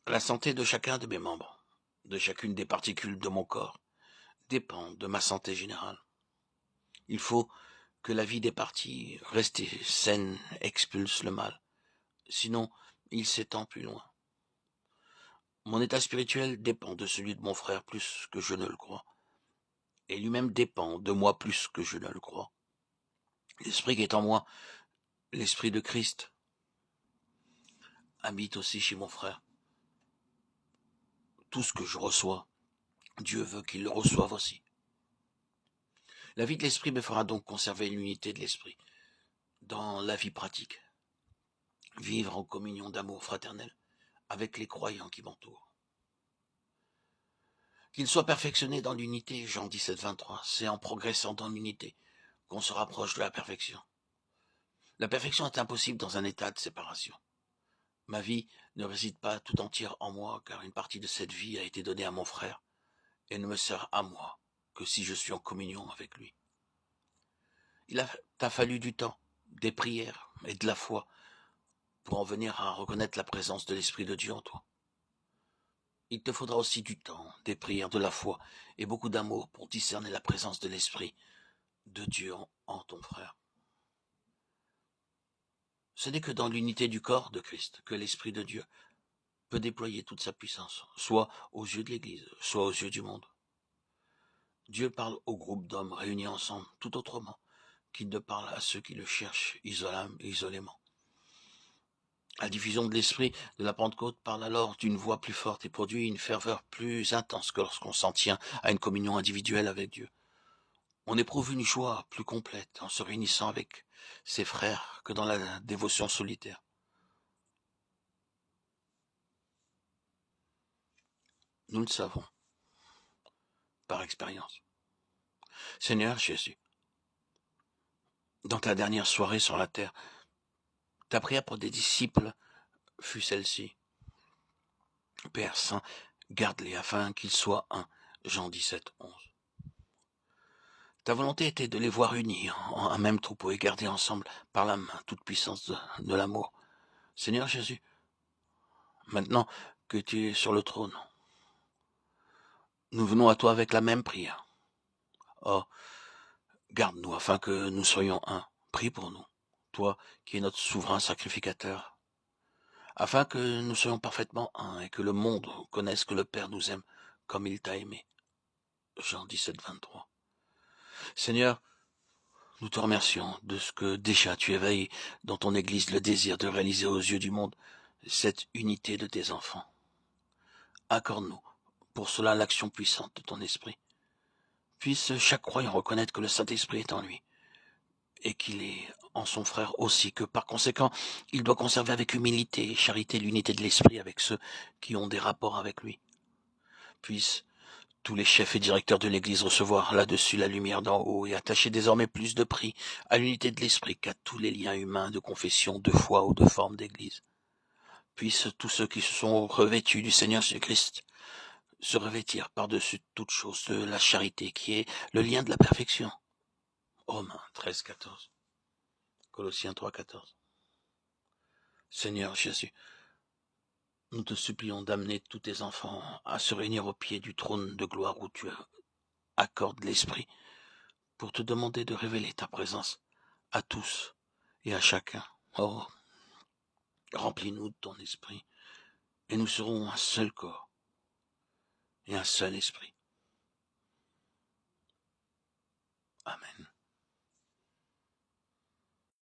La santé de chacun de mes membres, de chacune des particules de mon corps, dépend de ma santé générale. Il faut que la vie des parties restée saine expulse le mal, sinon il s'étend plus loin. Mon état spirituel dépend de celui de mon frère plus que je ne le crois, et lui-même dépend de moi plus que je ne le crois. L'esprit qui est en moi, l'esprit de Christ, habite aussi chez mon frère. Tout ce que je reçois, Dieu veut qu'il le reçoive aussi. La vie de l'esprit me fera donc conserver l'unité de l'esprit dans la vie pratique, vivre en communion d'amour fraternel avec les croyants qui m'entourent. Qu'il soit perfectionné dans l'unité, Jean 17, 23, c'est en progressant dans l'unité qu'on se rapproche de la perfection. La perfection est impossible dans un état de séparation. Ma vie ne réside pas tout entière en moi, car une partie de cette vie a été donnée à mon frère, et ne me sert à moi que si je suis en communion avec lui. Il t'a fallu du temps, des prières et de la foi pour en venir à reconnaître la présence de l'Esprit de Dieu en toi. Il te faudra aussi du temps, des prières, de la foi et beaucoup d'amour pour discerner la présence de l'Esprit de Dieu en ton frère. Ce n'est que dans l'unité du corps de Christ que l'Esprit de Dieu peut déployer toute sa puissance, soit aux yeux de l'Église, soit aux yeux du monde. Dieu parle au groupe d'hommes réunis ensemble tout autrement qu'il ne parle à ceux qui le cherchent isolément. La diffusion de l'esprit de la Pentecôte parle alors d'une voix plus forte et produit une ferveur plus intense que lorsqu'on s'en tient à une communion individuelle avec Dieu. On éprouve une joie plus complète en se réunissant avec ses frères que dans la dévotion solitaire. Nous le savons, par expérience. Seigneur Jésus, dans ta dernière soirée sur la terre, ta prière pour des disciples fut celle-ci. Père Saint, garde-les afin qu'ils soient un. Jean 17, 11. Ta volonté était de les voir unis en un même troupeau et garder ensemble par la main toute puissance de l'amour. Seigneur Jésus, maintenant que tu es sur le trône, nous venons à toi avec la même prière. Oh, garde-nous afin que nous soyons un. Prie pour nous, toi qui es notre souverain sacrificateur, afin que nous soyons parfaitement un et que le monde connaisse que le Père nous aime comme il t'a aimé. Jean 17, 23. Seigneur, nous te remercions de ce que déjà tu éveilles dans ton Église le désir de réaliser aux yeux du monde cette unité de tes enfants. Accorde-nous pour cela l'action puissante de ton esprit. Puisse chaque croyant reconnaître que le Saint-Esprit est en lui et qu'il est en son frère aussi, que par conséquent, il doit conserver avec humilité et charité l'unité de l'esprit avec ceux qui ont des rapports avec lui. Puisse tous les chefs et directeurs de l'Église recevoir là-dessus la lumière d'en haut et attacher désormais plus de prix à l'unité de l'esprit qu'à tous les liens humains de confession, de foi ou de forme d'Église. Puissent tous ceux qui se sont revêtus du Seigneur Jésus-Christ se revêtir par-dessus toute chose de la charité qui est le lien de la perfection. Romains 13, 14. Colossiens 3, 14. Seigneur Jésus, nous te supplions d'amener tous tes enfants à se réunir au pied du trône de gloire où tu accordes l'Esprit pour te demander de révéler ta présence à tous et à chacun. Oh, remplis-nous de ton esprit et nous serons un seul corps et un seul esprit. Amen.